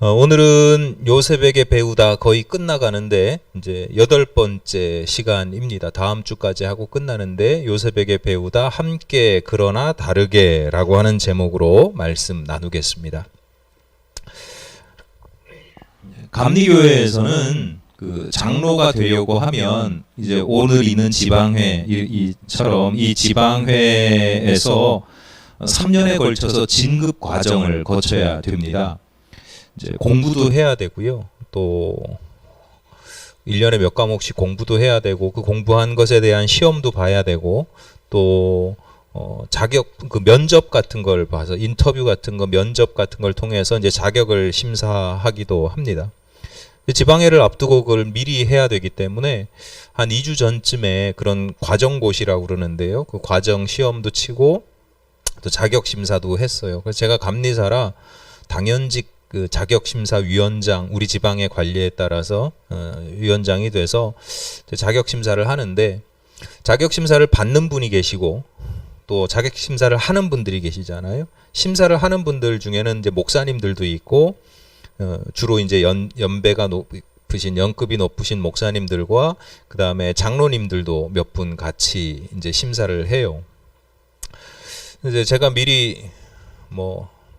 오늘은 요셉에게 배우다 거의 끝나가는데 이제 8번째 시간입니다. 다음 주까지 하고 끝나는데 요셉에게 배우다 함께 그러나 다르게라고 하는 제목으로 말씀 나누겠습니다. 감리교회에서는 그 장로가 되려고 하면 이제 오늘 있는 지방회처럼 이 지방회에서 3년에 걸쳐서 진급 과정을 거쳐야 됩니다. 이제 공부도 해야 되고요. 또 1년에 몇 과목씩 공부도 해야 되고 그 공부한 것에 대한 시험도 봐야 되고 또 자격 그 면접 같은 걸 봐서 인터뷰 같은 거 면접 같은 걸 통해서 이제 자격을 심사하기도 합니다. 지방회를 앞두고 그걸 미리 해야 되기 때문에 한 2주 전쯤에 그런 과정고시라고 그러는데요. 그 과정 시험도 치고 또 자격 심사도 했어요. 그래서 제가 감리사라 당연직 그 자격심사위원장 우리 지방의 관리에 따라서 위원장이 돼서 자격심사를 하는데 자격심사를 받는 분이 계시고 또 자격심사를 하는 분들이 계시잖아요. 심사를 하는 분들 중에는 이제 목사님들도 있고 주로 이제 연배가 높으신 연급이 높으신 목사님들과 그 다음에 장로님들도 몇 분 같이 이제 심사를 해요. 이제 제가 미리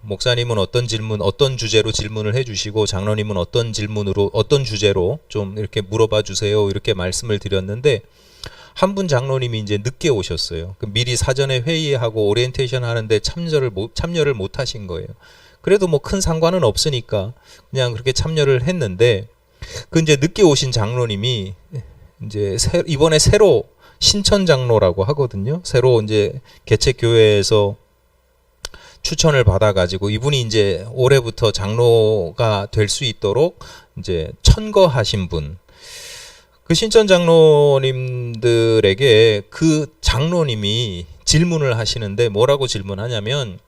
목사님은 어떤 질문, 어떤 주제로 질문을 해주시고 장로님은 어떤 질문으로, 어떤 주제로 좀 이렇게 물어봐 주세요. 이렇게 말씀을 드렸는데 한 분 장로님이 이제 늦게 오셨어요. 미리 사전에 회의하고 오리엔테이션 하는데 참여를 못 하신 거예요. 그래도 뭐 큰 상관은 없으니까 그냥 그렇게 참여를 했는데 그 이제 늦게 오신 장로님이 이제 이번에 새로 신천 장로라고 하거든요. 새로 이제 개척 교회에서 추천을 받아가지고 이분이 이제 올해부터 장로가 될 수 있도록 이제 천거하신 분. 그 신천 장로님들에게 그 장로님이 질문을 하시는데 뭐라고 질문하냐면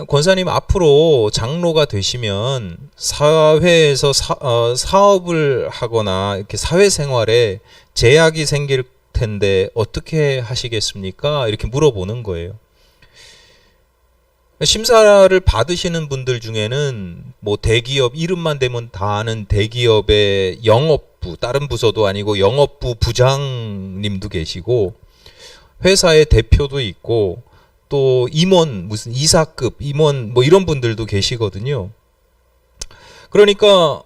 권사님 앞으로 장로가 되시면 사회에서 사업을 하거나 이렇게 사회생활에 제약이 생길 텐데 어떻게 하시겠습니까? 이렇게 물어보는 거예요. 심사를 받으시는 분들 중에는 뭐 대기업 이름만 대면 다 아는 대기업의 영업부, 다른 부서도 아니고 영업부 부장님도 계시고 회사의 대표도 있고 또 임원 무슨 이사급 임원 뭐 이런 분들도 계시거든요. 그러니까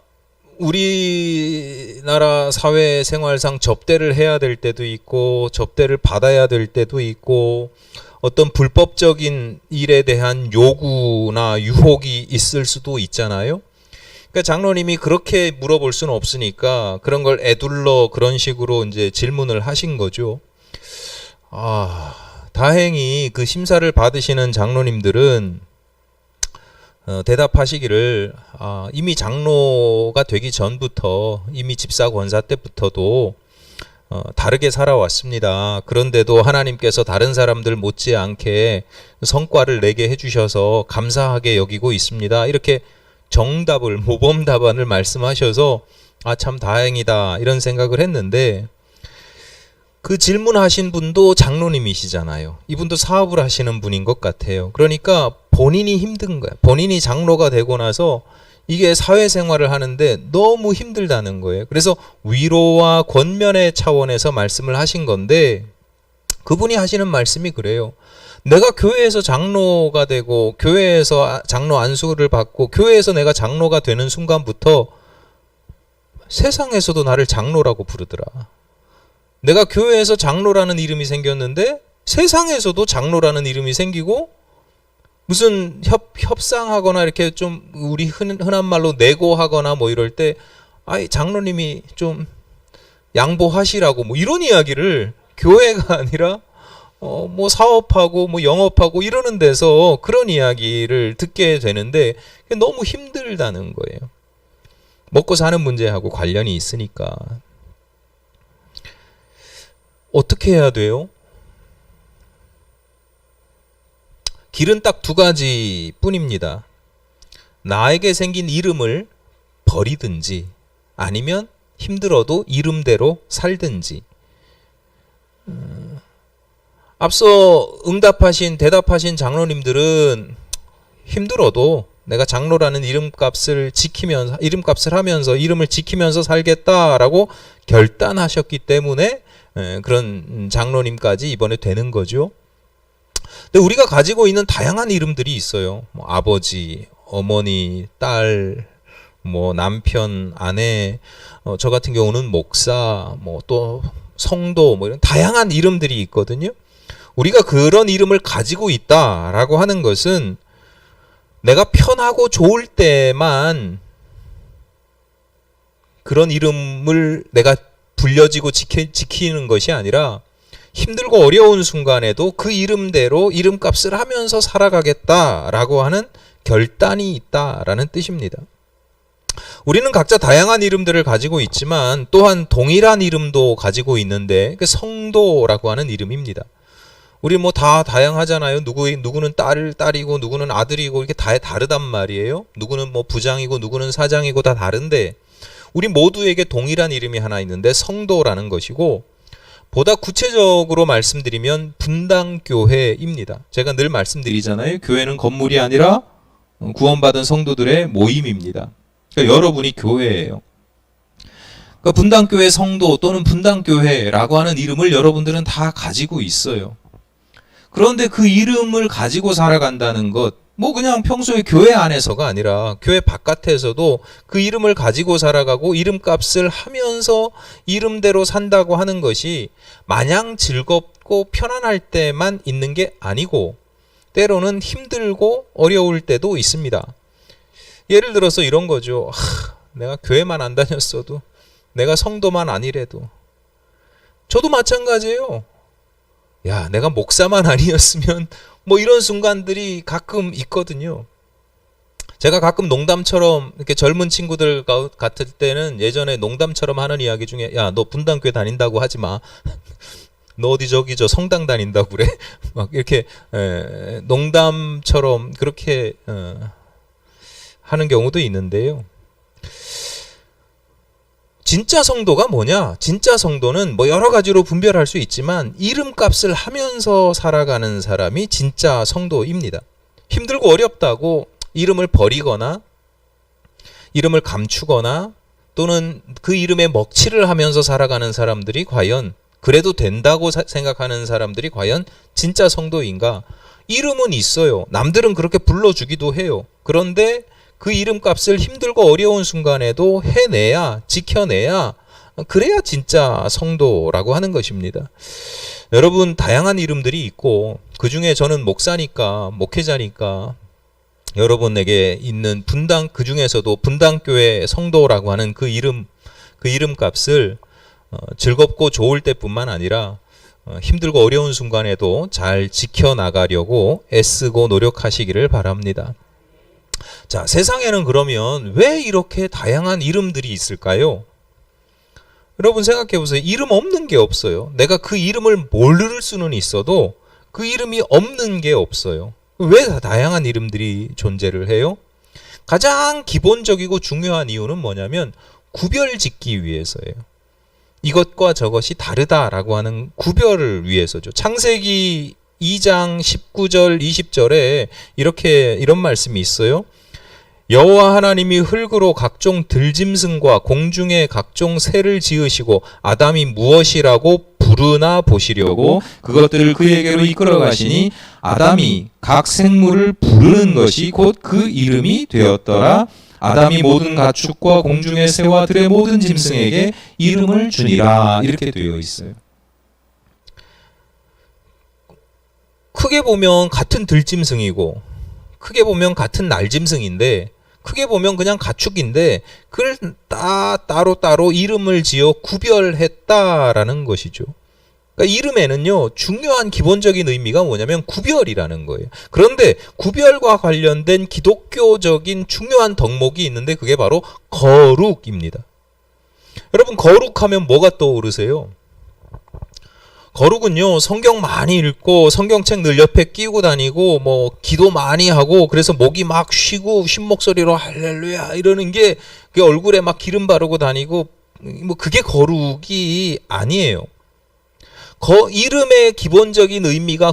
우리나라 사회생활상 접대를 해야 될 때도 있고 접대를 받아야 될 때도 있고 어떤 불법적인 일에 대한 요구나 유혹이 있을 수도 있잖아요. 그러니까 장로님이 그렇게 물어볼 수는 없으니까 그런 걸 애둘러 그런 식으로 이제 질문을 하신 거죠. 다행히 그 심사를 받으시는 장로님들은 대답하시기를 이미 장로가 되기 전부터 이미 집사 권사 때부터도 다르게 살아왔습니다. 그런데도 하나님께서 다른 사람들 못지않게 성과를 내게 해주셔서 감사하게 여기고 있습니다. 이렇게 정답을 모범 답안을 말씀하셔서 참 다행이다 이런 생각을 했는데 그 질문하신 분도 장로님이시잖아요. 이분도 사업을 하시는 분인 것 같아요. 그러니까 본인이 힘든 거야. 본인이 장로가 되고 나서 이게 사회생활을 하는데 너무 힘들다는 거예요. 그래서 위로와 권면의 차원에서 말씀을 하신 건데 그분이 하시는 말씀이 그래요. 내가 교회에서 장로가 되고 교회에서 장로 안수를 받고 교회에서 내가 장로가 되는 순간부터 세상에서도 나를 장로라고 부르더라. 내가 교회에서 장로라는 이름이 생겼는데 세상에서도 장로라는 이름이 생기고 무슨 협상하거나 이렇게 좀 우리 흔한 말로 내고하거나 뭐 이럴 때 장로님이 좀 양보하시라고 뭐 이런 이야기를 교회가 아니라 뭐 사업하고 뭐 영업하고 이러는 데서 그런 이야기를 듣게 되는데 너무 힘들다는 거예요. 먹고 사는 문제하고 관련이 있으니까. 어떻게 해야 돼요? 길은 딱 두 가지 뿐입니다. 나에게 생긴 이름을 버리든지 아니면 힘들어도 이름대로 살든지. 앞서 대답하신 장로님들은 힘들어도 내가 장로라는 이름값을 하면서 이름을 지키면서 살겠다라고 결단하셨기 때문에 그런 장로님까지 이번에 되는 거죠. 근데 우리가 가지고 있는 다양한 이름들이 있어요. 뭐 아버지, 어머니, 딸, 뭐 남편, 아내, 저 같은 경우는 목사, 뭐 또 성도, 뭐 이런 다양한 이름들이 있거든요. 우리가 그런 이름을 가지고 있다라고 하는 것은 내가 편하고 좋을 때만 그런 이름을 내가 불려지고 지키는 것이 아니라 힘들고 어려운 순간에도 그 이름대로 이름값을 하면서 살아가겠다라고 하는 결단이 있다라는 뜻입니다. 우리는 각자 다양한 이름들을 가지고 있지만 또한 동일한 이름도 가지고 있는데 그 성도라고 하는 이름입니다. 우리 뭐 다 다양하잖아요. 누구는 딸이고 누구는 아들이고 이렇게 다 다르단 말이에요. 누구는 뭐 부장이고 누구는 사장이고 다 다른데 우리 모두에게 동일한 이름이 하나 있는데 성도라는 것이고, 보다 구체적으로 말씀드리면 분당교회입니다. 제가 늘 말씀드리잖아요. 교회는 건물이 아니라 구원받은 성도들의 모임입니다. 그러니까 여러분이 교회예요. 그러니까 분당교회 성도 또는 분당교회라고 하는 이름을 여러분들은 다 가지고 있어요. 그런데 그 이름을 가지고 살아간다는 것, 뭐 그냥 평소에 교회 안에서가 아니라 교회 바깥에서도 그 이름을 가지고 살아가고 이름값을 하면서 이름대로 산다고 하는 것이 마냥 즐겁고 편안할 때만 있는 게 아니고 때로는 힘들고 어려울 때도 있습니다. 예를 들어서 이런 거죠. 내가 교회만 안 다녔어도, 내가 성도만 아니래도. 저도 마찬가지예요. 야, 내가 목사만 아니었으면 뭐 이런 순간들이 가끔 있거든요. 제가 가끔 농담처럼 이렇게 젊은 친구들 같을 때는 예전에 농담처럼 하는 이야기 중에, 야, 너 분당교회 다닌다고 하지 마. 너 어디 저기 저 성당 다닌다고 그래. 막 이렇게 농담처럼 그렇게 하는 경우도 있는데요. 진짜 성도가 뭐냐? 진짜 성도는 뭐 여러 가지로 분별할 수 있지만 이름값을 하면서 살아가는 사람이 진짜 성도입니다. 힘들고 어렵다고 이름을 버리거나 이름을 감추거나 또는 그 이름에 먹칠을 하면서 살아가는 사람들이 과연, 그래도 된다고 생각하는 사람들이 과연 진짜 성도인가? 이름은 있어요. 남들은 그렇게 불러주기도 해요. 그런데 그 이름값을 힘들고 어려운 순간에도 해내야, 지켜내야, 그래야 진짜 성도라고 하는 것입니다. 여러분, 다양한 이름들이 있고 그 중에 저는 목사니까, 목회자니까 여러분에게 있는 그 중에서도 분당교회 성도라고 하는 그 이름값을 즐겁고 좋을 때뿐만 아니라 힘들고 어려운 순간에도 잘 지켜나가려고 애쓰고 노력하시기를 바랍니다. 자, 세상에는 그러면 왜 이렇게 다양한 이름들이 있을까요? 여러분 생각해 보세요. 이름 없는 게 없어요. 내가 그 이름을 모를 수는 있어도 그 이름이 없는 게 없어요. 왜 다양한 이름들이 존재를 해요? 가장 기본적이고 중요한 이유는 뭐냐면 구별짓기 위해서예요. 이것과 저것이 다르다라고 하는 구별을 위해서죠. 창세기 2장 19절 20절에 이런 말씀이 있어요. 여호와 하나님이 흙으로 각종 들짐승과 공중의 각종 새를 지으시고 아담이 무엇이라고 부르나 보시려고 그것들을 그에게로 이끌어 가시니 아담이 각 생물을 부르는 것이 곧 그 이름이 되었더라. 아담이 모든 가축과 공중의 새와 들의 모든 짐승에게 이름을 주니라. 이렇게 되어 있어요. 크게 보면 같은 들짐승이고 크게 보면 같은 날짐승인데 크게 보면 그냥 가축인데 그걸 따로 이름을 지어 구별했다라는 것이죠. 그러니까 이름에는요, 중요한 기본적인 의미가 뭐냐면 구별이라는 거예요. 그런데 구별과 관련된 기독교적인 중요한 덕목이 있는데 그게 바로 거룩입니다. 여러분, 거룩하면 뭐가 떠오르세요? 거룩은요, 성경 많이 읽고 성경책 늘 옆에 끼고 다니고 뭐 기도 많이 하고 그래서 목이 막 쉬고 쉰 목소리로 할렐루야 이러는 게 그 얼굴에 막 기름 바르고 다니고 뭐 그게 거룩이 아니에요. 이름의 기본적인 의미가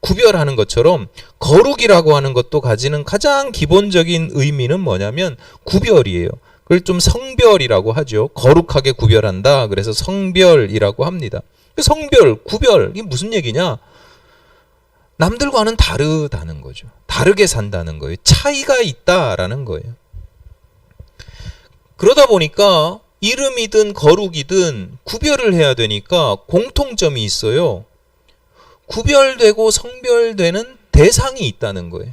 구별하는 것처럼 거룩이라고 하는 것도 가지는 가장 기본적인 의미는 뭐냐면 구별이에요. 그걸 좀 성별이라고 하죠. 거룩하게 구별한다. 그래서 성별이라고 합니다. 성별, 구별, 이게 무슨 얘기냐? 남들과는 다르다는 거죠. 다르게 산다는 거예요. 차이가 있다라는 거예요. 그러다 보니까 이름이든 거룩이든 구별을 해야 되니까 공통점이 있어요. 구별되고 성별되는 대상이 있다는 거예요.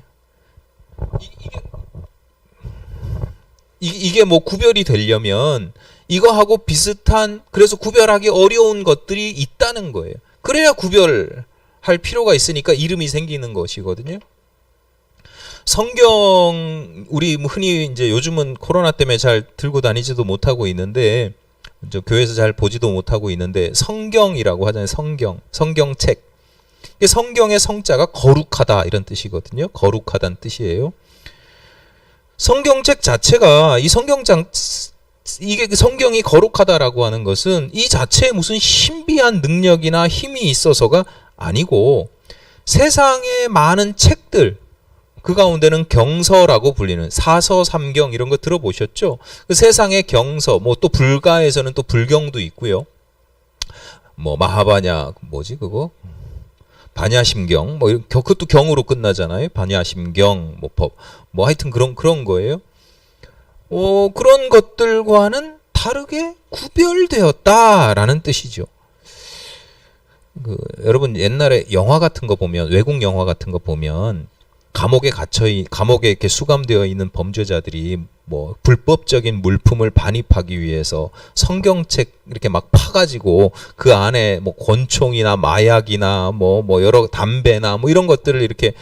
이게 뭐 구별이 되려면 이거하고 비슷한, 그래서 구별하기 어려운 것들이 있다는 거예요. 그래야 구별할 필요가 있으니까 이름이 생기는 것이거든요. 성경, 우리 흔히 이제 요즘은 코로나 때문에 잘 들고 다니지도 못하고 있는데, 교회에서 잘 보지도 못하고 있는데, 성경이라고 하잖아요. 성경책. 성경의 성자가 거룩하다 이런 뜻이거든요. 거룩하다는 뜻이에요. 성경책 자체가 이게 성경이 거룩하다라고 하는 것은 이 자체에 무슨 신비한 능력이나 힘이 있어서가 아니고, 세상의 많은 책들, 그 가운데는 경서라고 불리는 사서 삼경 이런 거 들어보셨죠? 그 세상의 경서, 뭐 또 불가에서는 또 불경도 있고요. 뭐 마하바냐, 뭐지 그거? 반야심경, 뭐 그것도 경으로 끝나잖아요. 반야심경, 뭐 법, 뭐 하여튼 그런 거예요. 그런 것들과는 다르게 구별되었다라는 뜻이죠. 여러분 옛날에 영화 같은 거 보면, 외국 영화 같은 거 보면 감옥에 이렇게 수감되어 있는 범죄자들이 뭐 불법적인 물품을 반입하기 위해서 성경책 이렇게 막 파가지고 그 안에 뭐 권총이나 마약이나 뭐 여러 담배나 뭐 이런 것들을 이렇게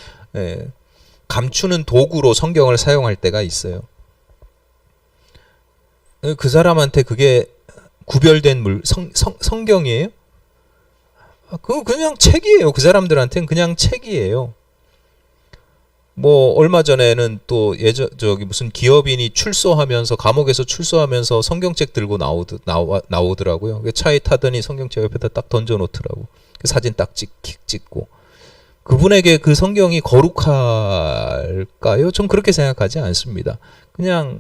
감추는 도구로 성경을 사용할 때가 있어요. 그 사람한테 그게 구별된 성경이에요? 그거 그냥 책이에요. 그 사람들한테는 그냥 책이에요. 뭐 얼마 전에는 또 저기 무슨 기업인이 감옥에서 출소하면서 성경책 들고 나오더라고요. 차에 타더니 성경책 옆에다 딱 던져놓더라고. 그 사진 딱 찍고. 그분에게 그 성경이 거룩할까요? 전 그렇게 생각하지 않습니다. 그냥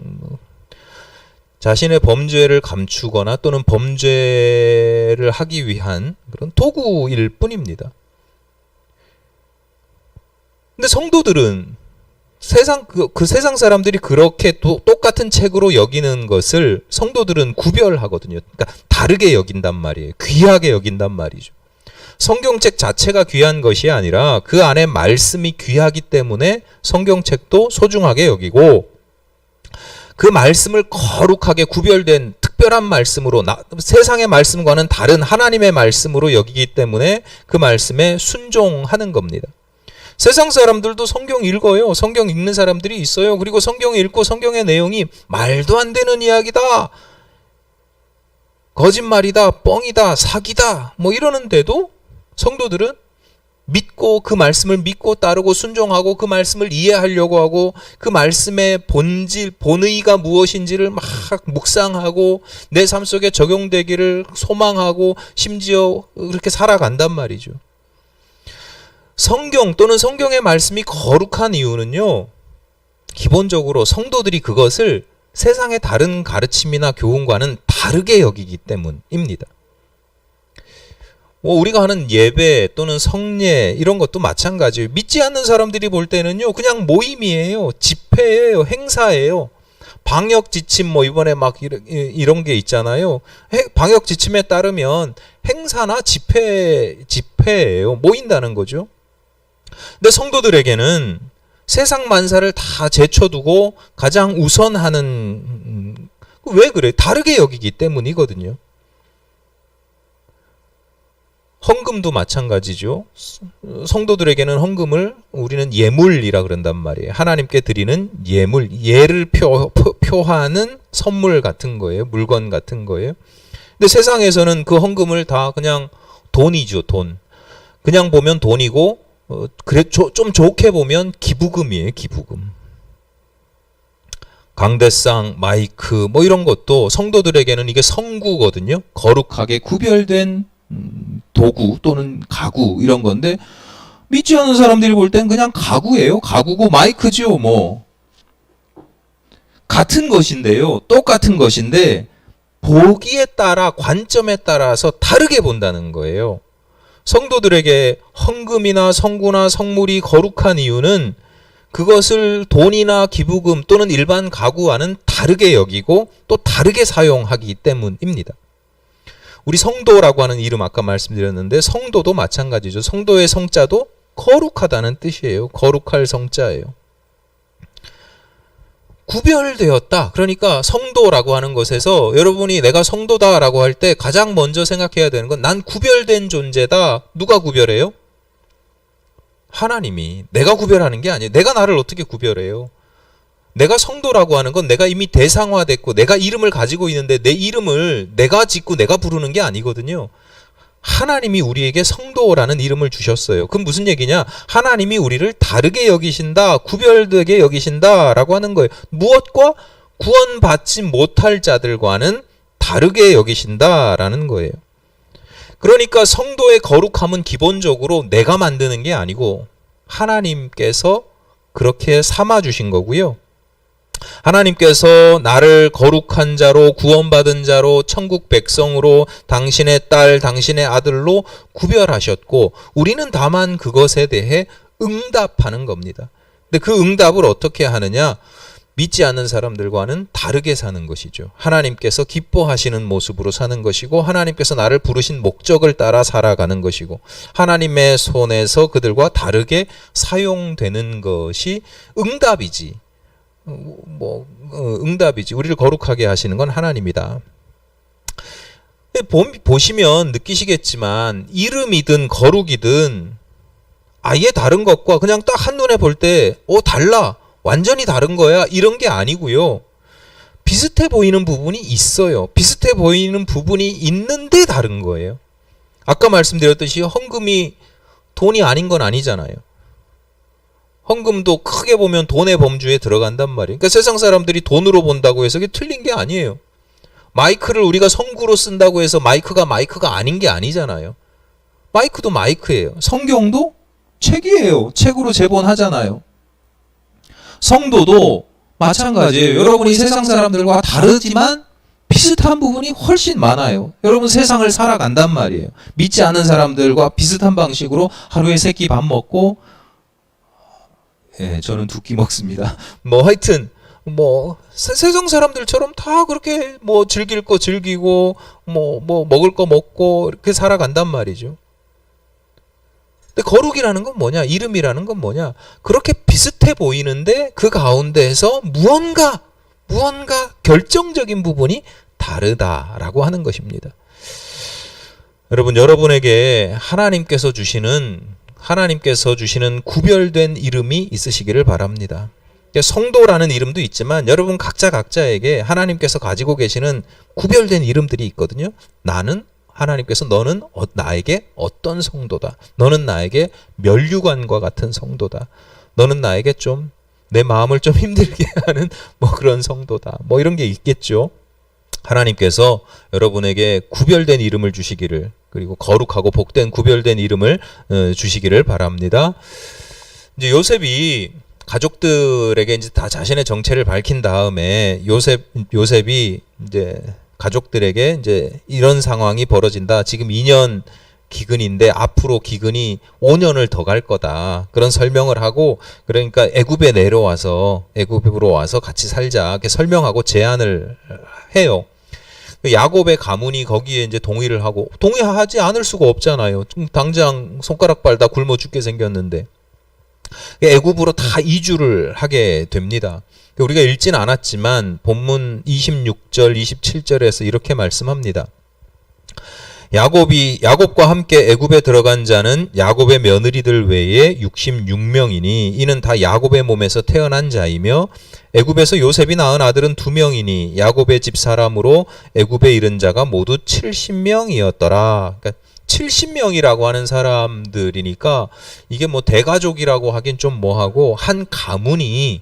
자신의 범죄를 감추거나 또는 범죄를 하기 위한 그런 도구일 뿐입니다. 근데 성도들은 그 세상 사람들이 그렇게 똑같은 책으로 여기는 것을 성도들은 구별하거든요. 그러니까 다르게 여긴단 말이에요. 귀하게 여긴단 말이죠. 성경책 자체가 귀한 것이 아니라 그 안에 말씀이 귀하기 때문에 성경책도 소중하게 여기고, 그 말씀을 거룩하게 구별된 특별한 말씀으로, 세상의 말씀과는 다른 하나님의 말씀으로 여기기 때문에 그 말씀에 순종하는 겁니다. 세상 사람들도 성경 읽어요. 성경 읽는 사람들이 있어요. 그리고 성경 읽고 성경의 내용이 말도 안 되는 이야기다, 거짓말이다, 뻥이다, 사기다 뭐 이러는데도 성도들은 믿고, 그 말씀을 믿고 따르고 순종하고 그 말씀을 이해하려고 하고, 그 말씀의 본질, 본의가 무엇인지를 막 묵상하고 내 삶 속에 적용되기를 소망하고 심지어 그렇게 살아간단 말이죠. 성경 또는 성경의 말씀이 거룩한 이유는요, 기본적으로 성도들이 그것을 세상의 다른 가르침이나 교훈과는 다르게 여기기 때문입니다. 우리가 하는 예배 또는 성례 이런 것도 마찬가지예요. 믿지 않는 사람들이 볼 때는요, 그냥 모임이에요. 집회예요. 행사예요. 방역 지침 뭐 이번에 막 이런 게 있잖아요. 방역 지침에 따르면 행사나 집회예요. 모인다는 거죠. 근데 성도들에게는 세상 만사를 다 제쳐두고 가장 우선하는, 왜 그래? 다르게 여기기 때문이거든요. 헌금도 마찬가지죠. 성도들에게는 헌금을 우리는 예물이라 그런단 말이에요. 하나님께 드리는 예물, 예를 표하는 선물 같은 거예요. 물건 같은 거예요. 근데 세상에서는 그 헌금을 다 그냥 돈이죠, 돈. 그냥 보면 돈이고, 좀 좋게 보면 기부금이에요, 기부금. 강대상, 마이크 뭐 이런 것도 성도들에게는 이게 성구거든요. 거룩하게 구별된 도구 또는 가구 이런 건데, 믿지 않는 사람들이 볼 땐 그냥 가구예요. 가구고 마이크죠. 뭐 같은 것인데요. 똑같은 것인데 보기에 따라 관점에 따라서 다르게 본다는 거예요. 성도들에게 헌금이나 성구나 성물이 거룩한 이유는 그것을 돈이나 기부금 또는 일반 가구와는 다르게 여기고 또 다르게 사용하기 때문입니다. 우리 성도라고 하는 이름 아까 말씀드렸는데 성도도 마찬가지죠. 성도의 성자도 거룩하다는 뜻이에요. 거룩할 성자예요. 구별되었다. 그러니까 성도라고 하는 것에서 여러분이 내가 성도다라고 할 때 가장 먼저 생각해야 되는 건 난 구별된 존재다. 누가 구별해요? 하나님이. 내가 구별하는 게 아니에요. 내가 나를 어떻게 구별해요? 내가 성도라고 하는 건 내가 이미 대상화됐고 내가 이름을 가지고 있는데 내 이름을 내가 짓고 내가 부르는 게 아니거든요. 하나님이 우리에게 성도라는 이름을 주셨어요. 그럼 무슨 얘기냐? 하나님이 우리를 다르게 여기신다, 구별되게 여기신다라고 하는 거예요. 무엇과? 구원받지 못할 자들과는 다르게 여기신다라는 거예요. 그러니까 성도의 거룩함은 기본적으로 내가 만드는 게 아니고 하나님께서 그렇게 삼아 주신 거고요. 하나님께서 나를 거룩한 자로 구원받은 자로 천국 백성으로 당신의 딸 당신의 아들로 구별하셨고 우리는 다만 그것에 대해 응답하는 겁니다. 근데 그 응답을 어떻게 하느냐? 믿지 않는 사람들과는 다르게 사는 것이죠. 하나님께서 기뻐하시는 모습으로 사는 것이고 하나님께서 나를 부르신 목적을 따라 살아가는 것이고 하나님의 손에서 그들과 다르게 사용되는 것이 응답이지. 응답이지. 우리를 거룩하게 하시는 건 하나님이다. 보시면 느끼시겠지만 이름이든 거룩이든 아예 다른 것과 그냥 딱 한눈에 볼 때 달라. 완전히 다른 거야. 이런 게 아니고요. 비슷해 보이는 부분이 있어요. 비슷해 보이는 부분이 있는데 다른 거예요. 아까 말씀드렸듯이 헌금이 돈이 아닌 건 아니잖아요. 헌금도 크게 보면 돈의 범주에 들어간단 말이에요. 그러니까 세상 사람들이 돈으로 본다고 해서 그게 틀린 게 아니에요. 마이크를 우리가 성구로 쓴다고 해서 마이크가 아닌 게 아니잖아요. 마이크도 마이크예요. 성경도 책이에요. 책으로 제본하잖아요. 성도도 마찬가지예요. 여러분이 세상 사람들과 다르지만 비슷한 부분이 훨씬 많아요. 여러분 세상을 살아간단 말이에요. 믿지 않는 사람들과 비슷한 방식으로 하루에 3끼 밥 먹고 저는 2끼 먹습니다. 하여튼 세상 사람들처럼 다 그렇게 즐길 거 즐기고 먹을 거 먹고 이렇게 살아간단 말이죠. 근데 거룩이라는 건 뭐냐? 이름이라는 건 뭐냐? 그렇게 비슷해 보이는데 그 가운데에서 무언가 결정적인 부분이 다르다라고 하는 것입니다. 여러분에게 하나님께서 주시는 구별된 이름이 있으시기를 바랍니다. 성도라는 이름도 있지만 여러분 각자에게 하나님께서 가지고 계시는 구별된 이름들이 있거든요. 하나님께서 너는 나에게 어떤 성도다. 너는 나에게 면류관과 같은 성도다. 너는 나에게 좀 내 마음을 좀 힘들게 하는 그런 성도다. 이런 게 있겠죠. 하나님께서 여러분에게 구별된 이름을 주시기를, 그리고 거룩하고 복된 구별된 이름을 주시기를 바랍니다. 이제 요셉이 가족들에게 이제 다 자신의 정체를 밝힌 다음에 요셉이 이제 가족들에게 이제 이런 상황이 벌어진다. 지금 2년 기근인데 앞으로 기근이 5년을 더 갈 거다. 그런 설명을 하고, 그러니까 애굽으로 와서 같이 살자. 이렇게 설명하고 제안을 해요. 야곱의 가문이 거기에 이제 동의를 하고, 동의하지 않을 수가 없잖아요. 당장 손가락 빨다 굶어 죽게 생겼는데. 애굽으로 다 이주를 하게 됩니다. 우리가 읽지는 않았지만 본문 26절, 27절에서 이렇게 말씀합니다. 야곱과 함께 애굽에 들어간 자는 야곱의 며느리들 외에 66명이니 이는 다 야곱의 몸에서 태어난 자이며 애굽에서 요셉이 낳은 아들은 2명이니 야곱의 집 사람으로 애굽에 이른 자가 모두 70명이었더라. 그러니까 70명이라고 하는 사람들이니까 이게 대가족이라고 하긴 좀 뭐하고, 한 가문이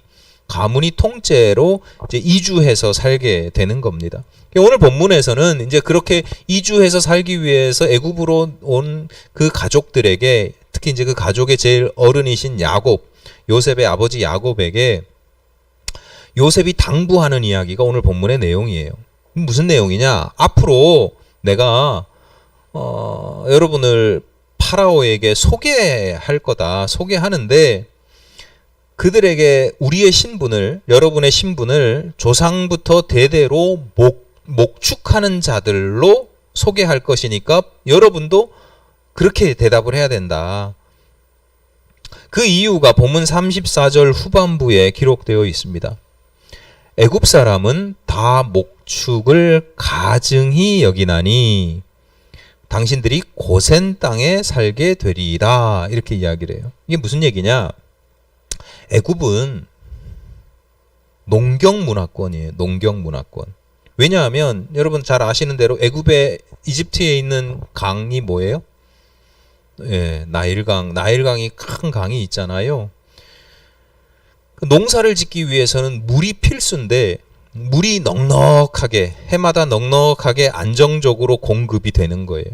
통째로 이제 이주해서 살게 되는 겁니다. 오늘 본문에서는 이제 그렇게 이주해서 살기 위해서 애굽으로 온 그 가족들에게 특히 이제 그 가족의 제일 어른이신 야곱, 요셉의 아버지 야곱에게 요셉이 당부하는 이야기가 오늘 본문의 내용이에요. 무슨 내용이냐? 앞으로 내가 여러분을 파라오에게 소개할 거다. 소개하는데 그들에게 우리의 신분을, 여러분의 신분을 조상부터 대대로 목축하는 자들로 소개할 것이니까 여러분도 그렇게 대답을 해야 된다. 그 이유가 본문 34절 후반부에 기록되어 있습니다. 애굽 사람은 다 목축을 가증히 여기나니 당신들이 고센 땅에 살게 되리라. 이렇게 이야기를 해요. 이게 무슨 얘기냐? 애굽은 농경 문화권이에요. 농경 문화권. 왜냐하면 여러분 잘 아시는 대로 애굽의 이집트에 있는 강이 뭐예요? 예, 나일강. 나일강이 큰 강이 있잖아요. 농사를 짓기 위해서는 물이 필수인데 물이 넉넉하게, 해마다 넉넉하게 안정적으로 공급이 되는 거예요.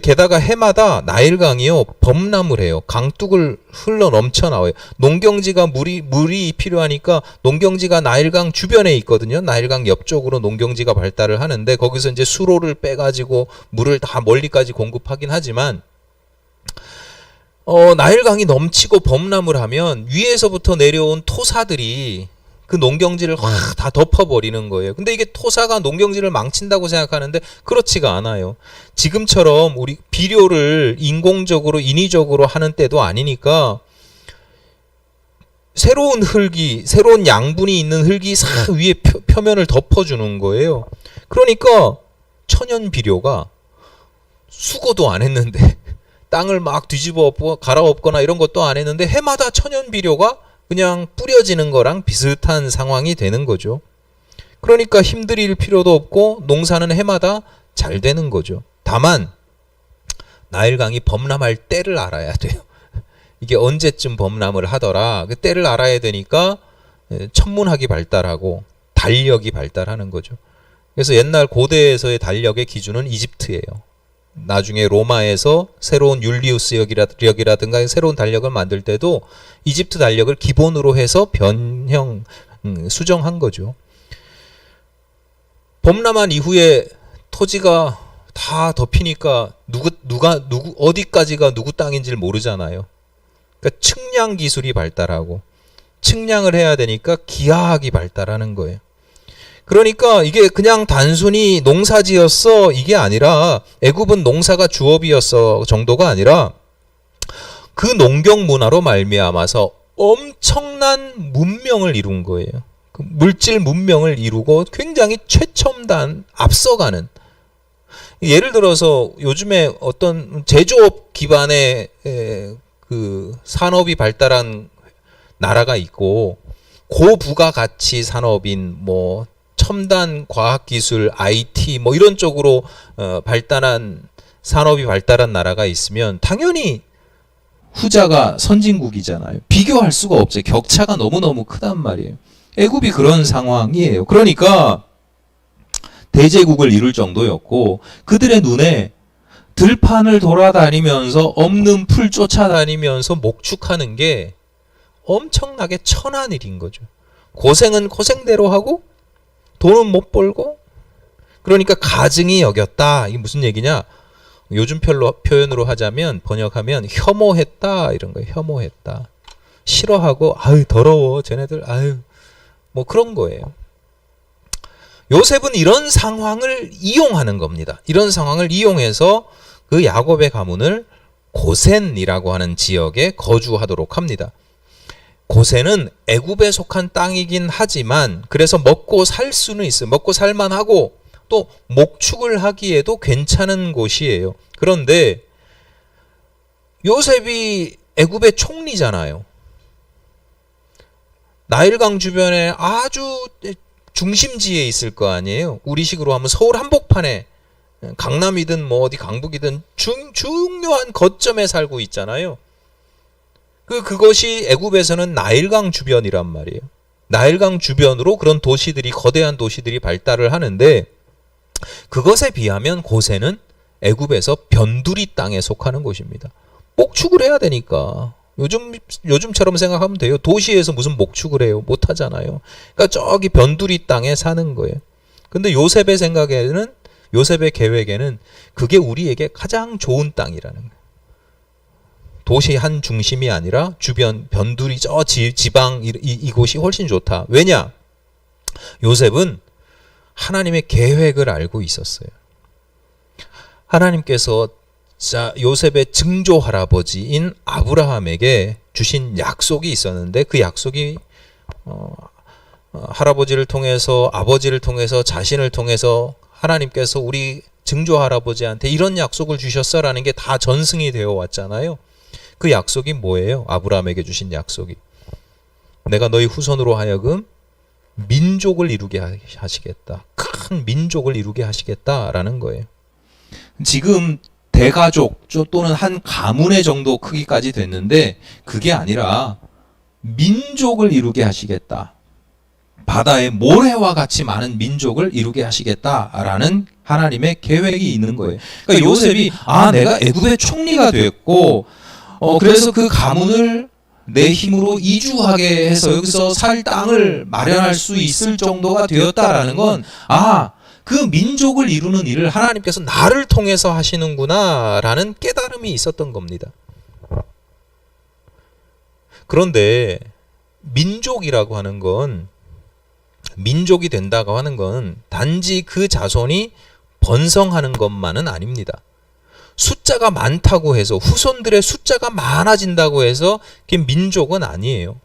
게다가 해마다 나일강이요 범람을 해요. 강둑을 흘러 넘쳐 나와요. 농경지가 물이 필요하니까 농경지가 나일강 주변에 있거든요. 나일강 옆쪽으로 농경지가 발달을 하는데 거기서 이제 수로를 빼가지고 물을 다 멀리까지 공급하긴 하지만 나일강이 넘치고 범람을 하면 위에서부터 내려온 토사들이 그 농경지를 확 다 덮어버리는 거예요. 근데 이게 토사가 농경지를 망친다고 생각하는데 그렇지가 않아요. 지금처럼 우리 비료를 인공적으로 인위적으로 하는 때도 아니니까 새로운 흙이, 새로운 양분이 있는 흙이 싹 위에 표면을 덮어주는 거예요. 그러니까 천연 비료가 수고도 안 했는데 땅을 막 뒤집어 엎고 갈아엎거나 이런 것도 안 했는데 해마다 천연 비료가 그냥 뿌려지는 거랑 비슷한 상황이 되는 거죠. 그러니까 힘들일 필요도 없고 농사는 해마다 잘 되는 거죠. 다만 나일강이 범람할 때를 알아야 돼요. 이게 언제쯤 범람을 하더라. 그 때를 알아야 되니까 천문학이 발달하고 달력이 발달하는 거죠. 그래서 옛날 고대에서의 달력의 기준은 이집트예요. 나중에 로마에서 새로운 율리우스 역이라든가 새로운 달력을 만들 때도 이집트 달력을 기본으로 해서 수정한 거죠. 범람한 이후에 토지가 다 덮이니까 어디까지가 누구 땅인지를 모르잖아요. 그러니까 측량 기술이 발달하고 측량을 해야 되니까 기하학이 발달하는 거예요. 그러니까 이게 그냥 단순히 농사지었어 이게 아니라 애굽은 농사가 주업이었어 정도가 아니라 그 농경 문화로 말미암아서 엄청난 문명을 이룬 거예요. 그 물질 문명을 이루고 굉장히 최첨단 앞서가는, 예를 들어서 요즘에 어떤 제조업 기반의 그 산업이 발달한 나라가 있고 고부가가치 산업인 뭐 첨단 과학기술, IT 뭐 이런 쪽으로 발달한 산업이 발달한 나라가 있으면 당연히 후자가 선진국이잖아요. 비교할 수가 없어요. 격차가 너무너무 크단 말이에요. 애굽이 그런 상황이에요. 그러니까 대제국을 이룰 정도였고 그들의 눈에 들판을 돌아다니면서 없는 풀 쫓아다니면서 목축하는 게 엄청나게 천한 일인 거죠. 고생은 고생대로 하고 돈은 못 벌고, 그러니까 가증히 여겼다. 이게 무슨 얘기냐? 요즘 표현으로 하자면, 번역하면 혐오했다 이런 거예요. 혐오했다. 싫어하고 아유 더러워 쟤네들 아유 뭐 그런 거예요. 요셉은 이런 상황을 이용하는 겁니다. 이런 상황을 이용해서 그 야곱의 가문을 고센이라고 하는 지역에 거주하도록 합니다. 고센은 애굽에 속한 땅이긴 하지만 그래서 먹고 살 수는 있어요. 먹고 살만하고 또 목축을 하기에도 괜찮은 곳이에요. 그런데 요셉이 애굽의 총리잖아요. 나일강 주변에 아주 중심지에 있을 거 아니에요. 우리식으로 하면 서울 한복판에, 강남이든 뭐 어디 강북이든 중요한 거점에 살고 있잖아요. 그것이 애굽에서는 나일강 주변이란 말이에요. 나일강 주변으로 그런 도시들이, 거대한 도시들이 발달을 하는데 그것에 비하면 고센은 애굽에서 변두리 땅에 속하는 곳입니다. 목축을 해야 되니까. 요즘처럼 생각하면 돼요. 도시에서 무슨 목축을 해요? 못 하잖아요. 그러니까 저기 변두리 땅에 사는 거예요. 근데 요셉의 생각에는, 요셉의 계획에는 그게 우리에게 가장 좋은 땅이라는 거예요. 도시 한 중심이 아니라 주변 변두리 저 지방 이곳이 훨씬 좋다. 왜냐? 요셉은 하나님의 계획을 알고 있었어요. 하나님께서 요셉의 증조 할아버지인 아브라함에게 주신 약속이 있었는데 그 약속이 할아버지를 통해서, 아버지를 통해서, 자신을 통해서 하나님께서 우리 증조 할아버지한테 이런 약속을 주셨어라는 게 다 전승이 되어 왔잖아요. 그 약속이 뭐예요? 아브라함에게 주신 약속이, 내가 너희 후손으로 하여금 민족을 이루게 하시겠다. 큰 민족을 이루게 하시겠다라는 거예요. 지금 대가족 또는 한 가문의 정도 크기까지 됐는데 그게 아니라 민족을 이루게 하시겠다. 바다의 모래와 같이 많은 민족을 이루게 하시겠다라는 하나님의 계획이 있는 거예요. 그러니까 요셉이 내가 애굽의 총리가 됐고 그래서 그 가문을 내 힘으로 이주하게 해서 여기서 살 땅을 마련할 수 있을 정도가 되었다라는 건 그 민족을 이루는 일을 하나님께서 나를 통해서 하시는구나 라는 깨달음이 있었던 겁니다. 그런데 민족이라고 하는 건, 민족이 된다고 하는 건 단지 그 자손이 번성하는 것만은 아닙니다. 숫자가 많다고 해서, 후손들의 숫자가 많아진다고 해서 그게 민족은 아니에요.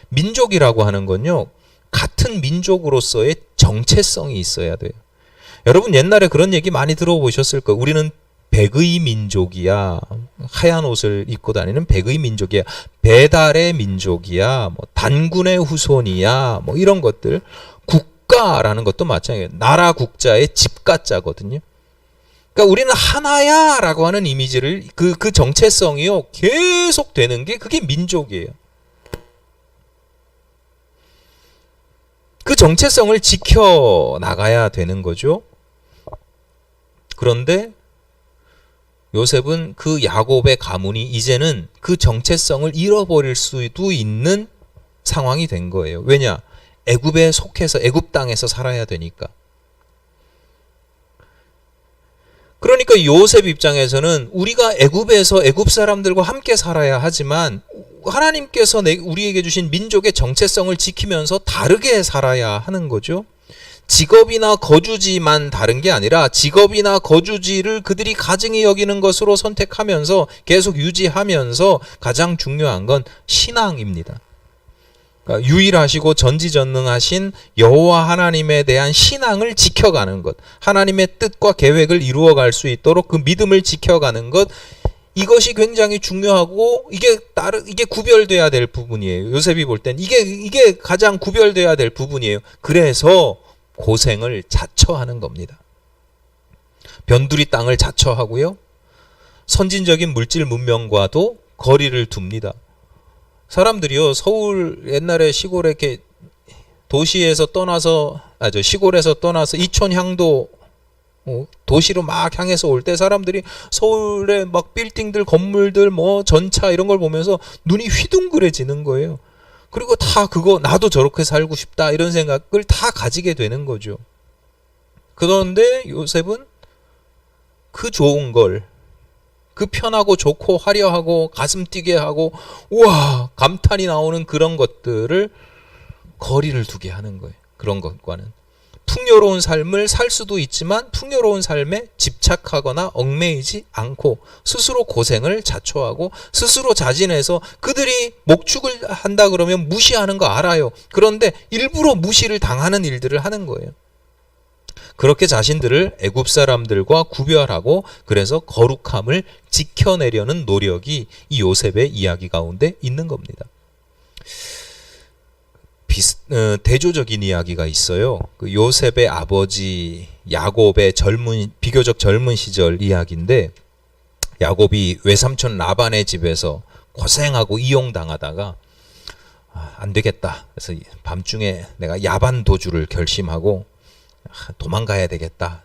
민족이라고 하는 건요, 같은 민족으로서의 정체성이 있어야 돼요. 여러분 옛날에 그런 얘기 많이 들어보셨을 거예요. 우리는 백의 민족이야. 하얀 옷을 입고 다니는 백의 민족이야. 배달의 민족이야. 뭐 단군의 후손이야. 뭐 이런 것들. 국가라는 것도 마찬가지예요. 나라 국자의 집가자거든요. 그러니까 우리는 하나야라고 하는 이미지를, 그 정체성이요, 계속 되는 게 그게 민족이에요. 그 정체성을 지켜 나가야 되는 거죠. 그런데 요셉은 그 야곱의 가문이 이제는 그 정체성을 잃어버릴 수도 있는 상황이 된 거예요. 왜냐? 애굽에 속해서 애굽 땅에서 살아야 되니까. 그러니까 요셉 입장에서는 우리가 애굽에서 애굽 사람들과 함께 살아야 하지만 하나님께서 우리에게 주신 민족의 정체성을 지키면서 다르게 살아야 하는 거죠. 직업이나 거주지만 다른 게 아니라 직업이나 거주지를 그들이 가증히 여기는 것으로 선택하면서 계속 유지하면서 가장 중요한 건 신앙입니다. 그러니까 유일하시고 전지전능하신 여호와 하나님에 대한 신앙을 지켜가는 것, 하나님의 뜻과 계획을 이루어갈 수 있도록 그 믿음을 지켜가는 것, 이것이 굉장히 중요하고 이게 구별돼야 될 부분이에요. 요셉이 볼 땐 이게 가장 구별돼야 될 부분이에요. 그래서 고생을 자처하는 겁니다. 변두리 땅을 자처하고요, 선진적인 물질 문명과도 거리를 둡니다. 사람들이요, 서울 옛날에 시골에 이렇게 도시에서 떠나서 시골에서 떠나서 이촌향도 도시로 막 향해서 올 때 사람들이 서울에 막 빌딩들, 건물들, 뭐 전차 이런 걸 보면서 눈이 휘둥그레지는 거예요. 그리고 다 그거 나도 저렇게 살고 싶다 이런 생각을 다 가지게 되는 거죠. 그런데 요셉은 그 좋은 걸, 그 편하고 좋고 화려하고 가슴 뛰게 하고 우와 감탄이 나오는 그런 것들을 거리를 두게 하는 거예요. 그런 것과는 풍요로운 삶을 살 수도 있지만 풍요로운 삶에 집착하거나 얽매이지 않고 스스로 고생을 자초하고 스스로 자진해서, 그들이 목축을 한다 그러면 무시하는 거 알아요. 그런데 일부러 무시를 당하는 일들을 하는 거예요. 그렇게 자신들을 애굽 사람들과 구별하고 그래서 거룩함을 지켜내려는 노력이 이 요셉의 이야기 가운데 있는 겁니다. 대조적인 이야기가 있어요. 그 요셉의 아버지 야곱의 비교적 젊은 시절 이야기인데, 야곱이 외삼촌 라반의 집에서 고생하고 이용당하다가 안 되겠다. 그래서 밤중에 내가 야반 도주를 결심하고 도망가야 되겠다.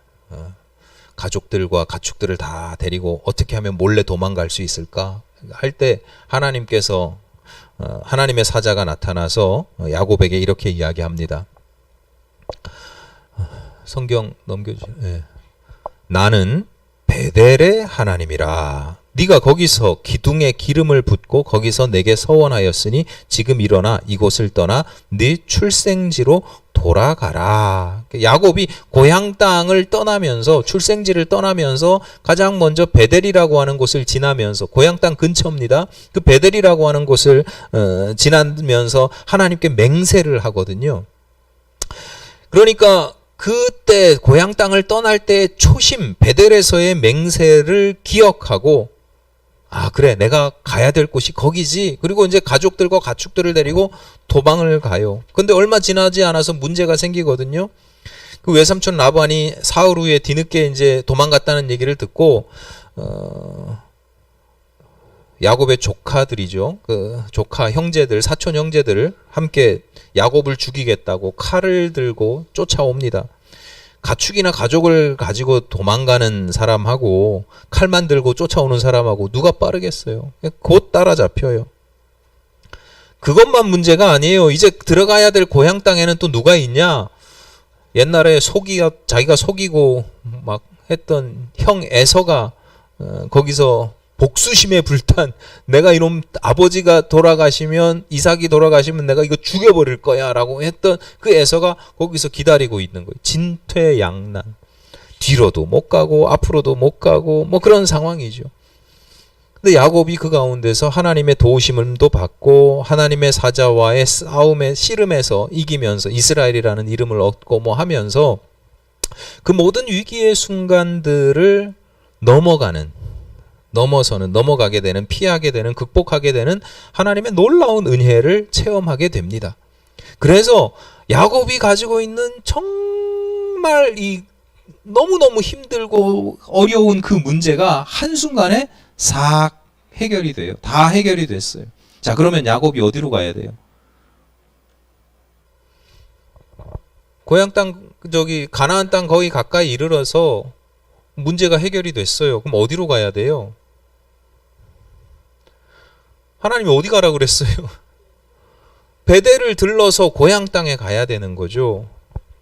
가족들과 가축들을 다 데리고 어떻게 하면 몰래 도망갈 수 있을까 할 때 하나님께서 하나님의 사자가 나타나서 야곱에게 이렇게 이야기합니다. 성경 넘겨주세요. 네. 나는 베델의 하나님이라. 네가 거기서 기둥에 기름을 붓고 거기서 내게 서원하였으니 지금 일어나 이곳을 떠나 네 출생지로 돌아가라. 야곱이 고향 땅을 떠나면서 출생지를 떠나면서 가장 먼저 베델이라고 하는 곳을 지나면서 고향 땅 근처입니다. 그 베델이라고 하는 곳을 지나면서 하나님께 맹세를 하거든요. 그러니까 그때 고향 땅을 떠날 때의 초심 베델에서의 맹세를 기억하고 아 그래 내가 가야 될 곳이 거기지. 그리고 이제 가족들과 가축들을 데리고 도망을 가요. 근데 얼마 지나지 않아서 문제가 생기거든요. 그 외삼촌 라반이 사흘 후에 뒤늦게 이제 도망갔다는 얘기를 듣고 야곱의 조카들이죠. 그 조카 형제들 사촌 형제들을 함께 야곱을 죽이겠다고 칼을 들고 쫓아옵니다. 가축이나 가족을 가지고 도망가는 사람하고 칼만 들고 쫓아오는 사람하고 누가 빠르겠어요. 곧 따라잡혀요. 그것만 문제가 아니에요. 이제 들어가야 될 고향 땅에는 또 누가 있냐? 옛날에 자기가 속이고 막 했던 형 에서가 거기서 복수심에 불탄 내가 이놈 아버지가 돌아가시면 이삭이 돌아가시면 내가 이거 죽여버릴 거야 라고 했던 그 에서가 거기서 기다리고 있는 거예요. 진퇴양난. 뒤로도 못 가고 앞으로도 못 가고 뭐 그런 상황이죠. 근데 야곱이 그 가운데서 하나님의 도우심도 받고 하나님의 사자와의 싸움의 씨름에서 이기면서 이스라엘이라는 이름을 얻고 뭐 하면서 그 모든 위기의 순간들을 넘어가게 되는, 피하게 되는, 극복하게 되는 하나님의 놀라운 은혜를 체험하게 됩니다. 그래서 야곱이 가지고 있는 정말 이 너무너무 힘들고 어려운 그 문제가 한순간에 싹 해결이 돼요. 다 해결이 됐어요. 자, 그러면 야곱이 어디로 가야 돼요? 고향 땅, 가나안 땅 거의 가까이 이르러서 문제가 해결이 됐어요. 그럼 어디로 가야 돼요? 하나님이 어디 가라 그랬어요? 베델을 들러서 고향 땅에 가야 되는 거죠.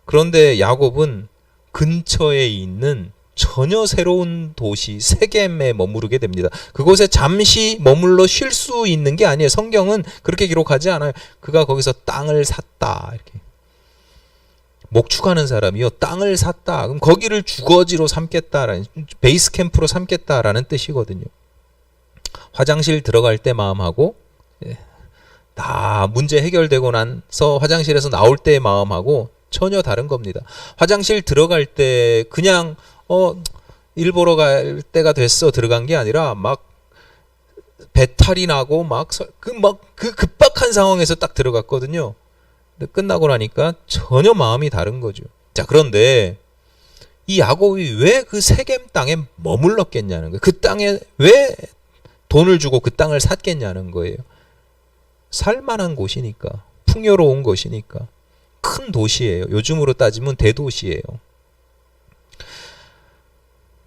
그런데 야곱은 근처에 있는 전혀 새로운 도시 세겜에 머무르게 됩니다. 그곳에 잠시 머물러 쉴 수 있는 게 아니에요. 성경은 그렇게 기록하지 않아요. 그가 거기서 땅을 샀다. 이렇게. 목축하는 사람이요. 땅을 샀다. 그럼 거기를 주거지로 삼겠다라는 베이스 캠프로 삼겠다라는 뜻이거든요. 화장실 들어갈 때 마음하고 다 문제 해결되고 나서 화장실에서 나올 때의 마음하고 전혀 다른 겁니다. 화장실 들어갈 때 그냥 일 보러 갈 때가 됐어 들어간 게 아니라 막 배탈이 나고 그 급박한 상황에서 딱 들어갔거든요. 근데 끝나고 나니까 전혀 마음이 다른 거죠. 자, 그런데 이 야곱이 왜 그 세겜 땅에 머물렀겠냐는 거예요. 그 땅에 왜 돈을 주고 그 땅을 샀겠냐는 거예요. 살만한 곳이니까, 풍요로운 곳이니까, 큰 도시예요. 요즘으로 따지면 대도시예요.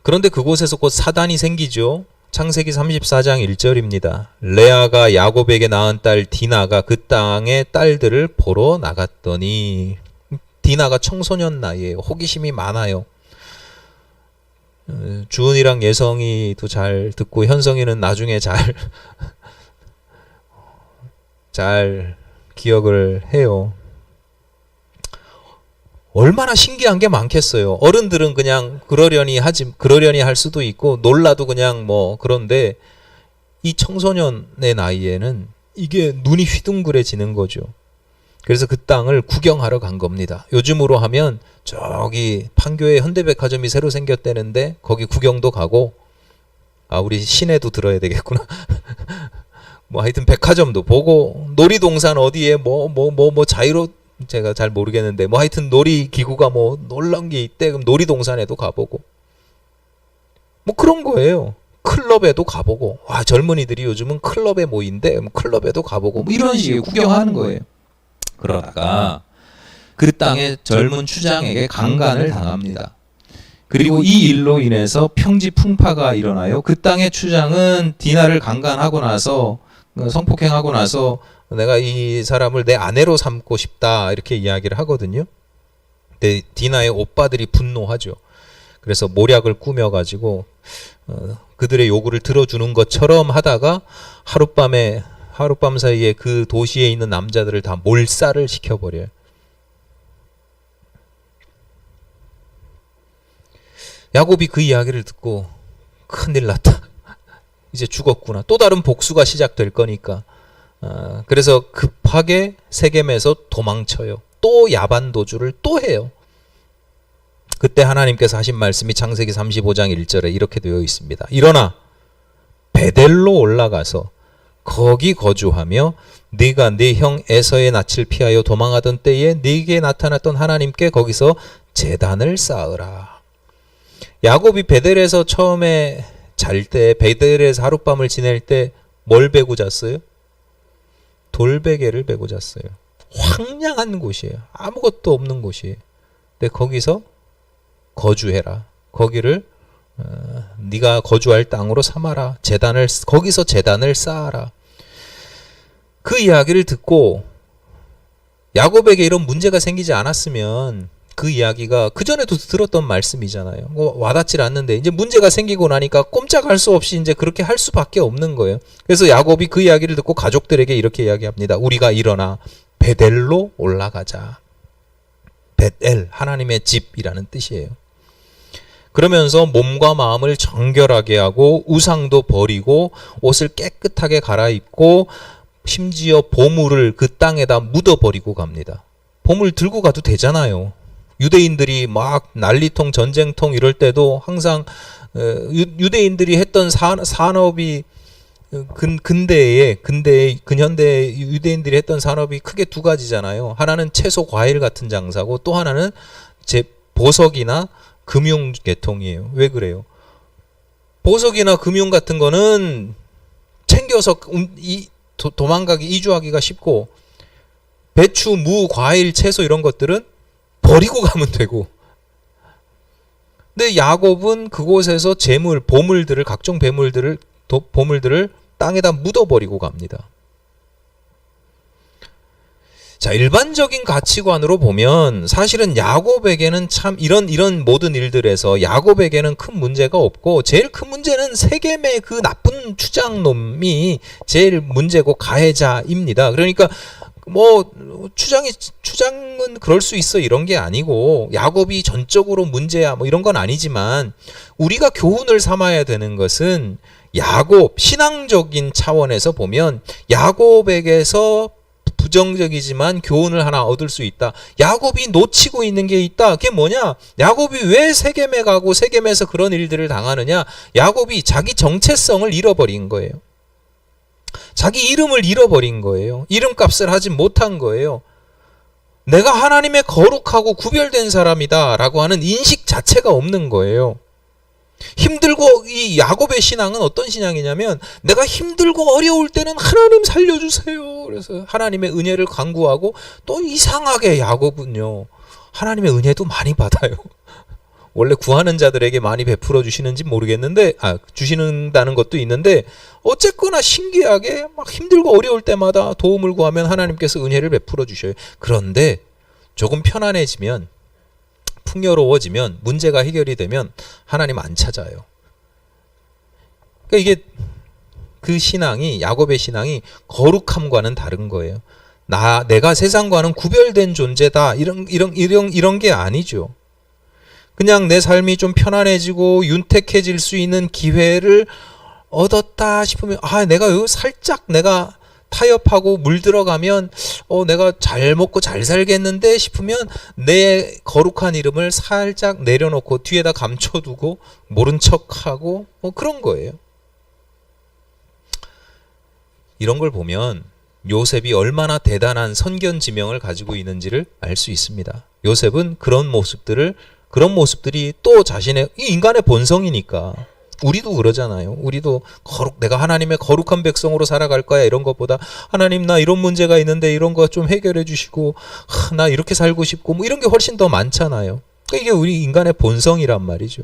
그런데 그곳에서 곧 사단이 생기죠. 창세기 34장 1절입니다. 레아가 야곱에게 낳은 딸 디나가 그 땅의 딸들을 보러 나갔더니, 디나가 청소년 나이에요. 호기심이 많아요. 주은이랑 예성이도 잘 듣고 현성이는 나중에 잘 기억을 해요. 얼마나 신기한 게 많겠어요. 어른들은 그냥 그러려니 할 수도 있고 놀라도 그냥 뭐 그런데 이 청소년의 나이에는 이게 눈이 휘둥그레지는 거죠. 그래서 그 땅을 구경하러 간 겁니다. 요즘으로 하면 저기 판교에 현대백화점이 새로 생겼다는데 거기 구경도 가고 우리 시내도 들어야 되겠구나. 뭐 하여튼 백화점도 보고 놀이동산 어디에 뭐 자유로 제가 잘 모르겠는데 뭐 하여튼 놀이기구가 뭐 놀란 게 있대. 그럼 놀이동산에도 가보고 뭐 그런 거예요. 클럽에도 가보고 와 젊은이들이 요즘은 클럽에 모인대. 클럽에도 가보고 뭐 이런 식의 구경하는 거예요. 그러다가 그 땅의 젊은 추장에게 강간을 당합니다. 그리고 이 일로 인해서 평지풍파가 일어나요. 그 땅의 추장은 디나를 강간하고 나서 성폭행하고 나서 내가 이 사람을 내 아내로 삼고 싶다 이렇게 이야기를 하거든요. 근데 디나의 오빠들이 분노하죠. 그래서 모략을 꾸며가지고 그들의 요구를 들어주는 것처럼 하다가 하룻밤 사이에 그 도시에 있는 남자들을 다 몰살을 시켜버려요. 야곱이 그 이야기를 듣고 큰일 났다. 이제 죽었구나. 또 다른 복수가 시작될 거니까. 그래서 급하게 세겜에서 도망쳐요. 또 야반 도주를 또 해요. 그때 하나님께서 하신 말씀이 창세기 35장 1절에 이렇게 되어 있습니다. 일어나 베델로 올라가서 거기 거주하며 네가 네 형 에서의 낯을 피하여 도망하던 때에 네게 나타났던 하나님께 거기서 제단을 쌓으라. 야곱이 베델에서 처음에 잘 때, 베델에서 하룻밤을 지낼 때 뭘 베고 잤어요? 돌베개를 베고 잤어요. 황량한 곳이에요. 아무것도 없는 곳이에요. 근데 거기서 거주해라. 거기를 네가 거주할 땅으로 삼아라. 거기서 제단을 쌓아라. 그 이야기를 듣고 야곱에게 이런 문제가 생기지 않았으면 그 이야기가 그전에도 들었던 말씀이잖아요. 와닿질 않는데 이제 문제가 생기고 나니까 꼼짝할 수 없이 이제 그렇게 할 수밖에 없는 거예요. 그래서 야곱이 그 이야기를 듣고 가족들에게 이렇게 이야기합니다. 우리가 일어나 베델로 올라가자. 벳엘, 하나님의 집이라는 뜻이에요. 그러면서 몸과 마음을 정결하게 하고 우상도 버리고 옷을 깨끗하게 갈아입고 심지어 보물을 그 땅에다 묻어버리고 갑니다. 보물 들고 가도 되잖아요. 유대인들이 막 난리통 전쟁통 이럴 때도 항상 유대인들이 했던 산업이 근현대 유대인들이 했던 산업이 크게 두 가지잖아요. 하나는 채소 과일 같은 장사고 또 하나는 보석이나 금융 계통이에요. 왜 그래요? 보석이나 금융 같은 거는 챙겨서 도망가기 이주하기가 쉽고 배추, 무, 과일, 채소 이런 것들은 버리고 가면 되고. 근데 야곱은 그곳에서 보물들을 각종 보물들을 땅에다 묻어버리고 갑니다. 자, 일반적인 가치관으로 보면 사실은 야곱에게는 참 이런 모든 일들에서 야곱에게는 큰 문제가 없고 제일 큰 문제는 세겜의 그 나쁜 추장놈이 제일 문제고 가해자입니다. 그러니까 추장은 그럴 수 있어 이런 게 아니고 야곱이 전적으로 문제야 이런 건 아니지만 우리가 교훈을 삼아야 되는 것은 야곱 신앙적인 차원에서 보면 야곱에게서 부정적이지만 교훈을 하나 얻을 수 있다. 야곱이 놓치고 있는 게 있다. 그게 뭐냐? 야곱이 왜 세겜에 가고 세겜에서 그런 일들을 당하느냐? 야곱이 자기 정체성을 잃어버린 거예요. 자기 이름을 잃어버린 거예요. 이름값을 하지 못한 거예요. 내가 하나님의 거룩하고 구별된 사람이다 라고 하는 인식 자체가 없는 거예요. 힘들고 이 야곱의 신앙은 어떤 신앙이냐면 내가 힘들고 어려울 때는 하나님 살려주세요. 그래서 하나님의 은혜를 간구하고 또 이상하게 야곱은요 하나님의 은혜도 많이 받아요. 원래 구하는 자들에게 많이 베풀어 주시는지 모르겠는데 주시는다는 것도 있는데 어쨌거나 신기하게 막 힘들고 어려울 때마다 도움을 구하면 하나님께서 은혜를 베풀어 주셔요. 그런데 조금 편안해지면 풍요로워지면 문제가 해결이 되면 하나님 안 찾아요. 그러니까 이게 그 신앙이 야곱의 신앙이 거룩함과는 다른 거예요. 내가 세상과는 구별된 존재다 이런 게 아니죠. 그냥 내 삶이 좀 편안해지고 윤택해질 수 있는 기회를 얻었다 싶으면 내가 여기 살짝 내가 타협하고 물들어가면 내가 잘 먹고 잘 살겠는데 싶으면 내 거룩한 이름을 살짝 내려놓고 뒤에다 감춰두고 모른 척하고 그런 거예요. 이런 걸 보면 요셉이 얼마나 대단한 선견지명을 가지고 있는지를 알 수 있습니다. 요셉은 그런 모습들이 또 자신의 인간의 본성이니까 우리도 그러잖아요. 우리도 내가 하나님의 거룩한 백성으로 살아갈 거야 이런 것보다 하나님 나 이런 문제가 있는데 이런 거 좀 해결해 주시고 나 이렇게 살고 싶고 이런 게 훨씬 더 많잖아요. 이게 우리 인간의 본성이란 말이죠.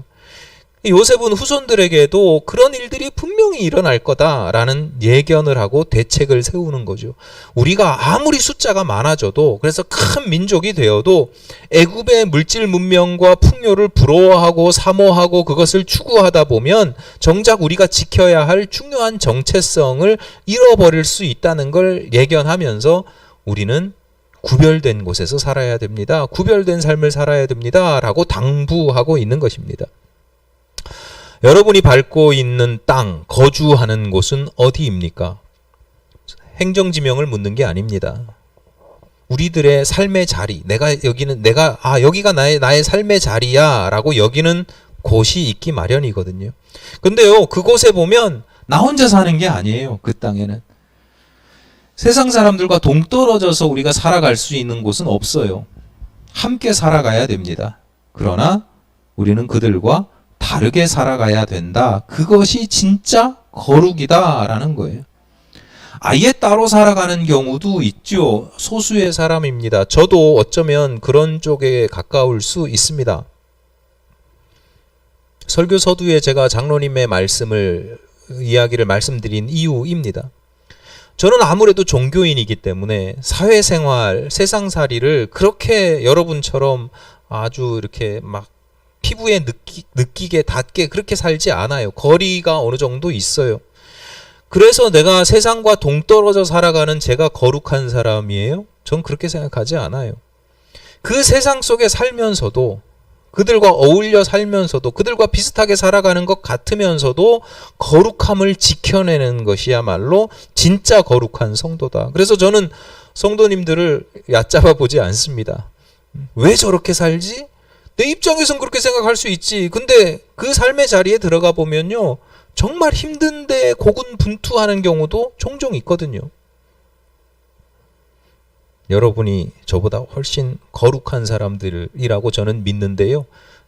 요셉은 후손들에게도 그런 일들이 분명히 일어날 거다라는 예견을 하고 대책을 세우는 거죠. 우리가 아무리 숫자가 많아져도, 그래서 큰 민족이 되어도 애굽의 물질 문명과 풍요를 부러워하고 사모하고 그것을 추구하다 보면 정작 우리가 지켜야 할 중요한 정체성을 잃어버릴 수 있다는 걸 예견하면서 우리는 구별된 곳에서 살아야 됩니다. 구별된 삶을 살아야 됩니다. 라고 당부하고 있는 것입니다. 여러분이 밟고 있는 땅, 거주하는 곳은 어디입니까? 행정지명을 묻는 게 아닙니다. 우리들의 삶의 자리, 여기가 나의 삶의 자리야 라고 여기는 곳이 있기 마련이거든요. 근데요, 그곳에 보면 나 혼자 사는 게 아니에요. 그 땅에는 세상 사람들과 동떨어져서 우리가 살아갈 수 있는 곳은 없어요. 함께 살아가야 됩니다. 그러나 우리는 그들과 다르게 살아가야 된다. 그것이 진짜 거룩이다라는 거예요. 아예 따로 살아가는 경우도 있죠. 소수의 사람입니다. 저도 어쩌면 그런 쪽에 가까울 수 있습니다. 설교 서두에 제가 장로님의 이야기를 말씀드린 이유입니다. 저는 아무래도 종교인이기 때문에 사회생활, 세상살이를 그렇게 여러분처럼 아주 이렇게 막 피부에 느끼게 닿게 그렇게 살지 않아요. 거리가 어느 정도 있어요. 그래서 내가 세상과 동떨어져 살아가는 제가 거룩한 사람이에요? 전 그렇게 생각하지 않아요. 그 세상 속에 살면서도, 그들과 어울려 살면서도, 그들과 비슷하게 살아가는 것 같으면서도 거룩함을 지켜내는 것이야말로 진짜 거룩한 성도다. 그래서 저는 성도님들을 얕잡아 보지 않습니다. 왜 저렇게 살지? 내 입장에선 그렇게 생각할 수 있지. 근데 그 삶의 자리에 들어가 보면요, 정말 힘든데 고군분투하는 경우도 종종 있거든요. 여러분이 저보다 훨씬 거룩한 사람들이라고 저는 믿는데요.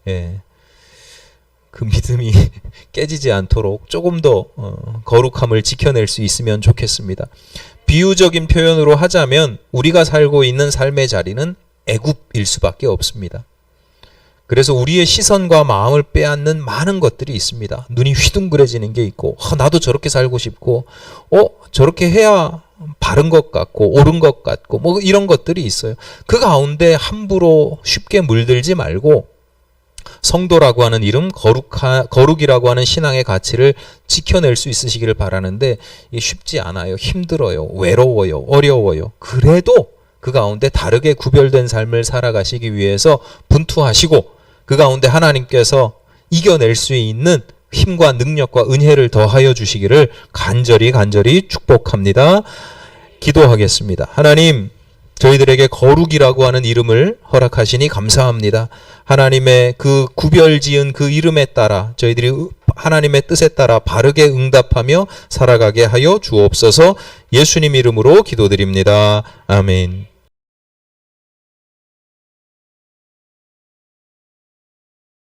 예, 그 믿음이 깨지지 않도록 조금 더 거룩함을 지켜낼 수 있으면 좋겠습니다. 비유적인 표현으로 하자면 우리가 살고 있는 삶의 자리는 애굽일 수밖에 없습니다. 그래서 우리의 시선과 마음을 빼앗는 많은 것들이 있습니다. 눈이 휘둥그레지는 게 있고, 나도 저렇게 살고 싶고, 저렇게 해야 바른 것 같고 옳은 것 같고 뭐 이런 것들이 있어요. 그 가운데 함부로 쉽게 물들지 말고 성도라고 하는 이름, 거룩이라고 하는 신앙의 가치를 지켜낼 수 있으시기를 바라는데, 이게 쉽지 않아요. 힘들어요. 외로워요. 어려워요. 그래도 그 가운데 다르게 구별된 삶을 살아가시기 위해서 분투하시고, 그 가운데 하나님께서 이겨낼 수 있는 힘과 능력과 은혜를 더하여 주시기를 간절히 축복합니다. 기도하겠습니다. 하나님, 저희들에게 거룩이라고 하는 이름을 허락하시니 감사합니다. 하나님의 그 구별 지은 그 이름에 따라 저희들이 하나님의 뜻에 따라 바르게 응답하며 살아가게 하여 주옵소서. 예수님 이름으로 기도드립니다. 아멘.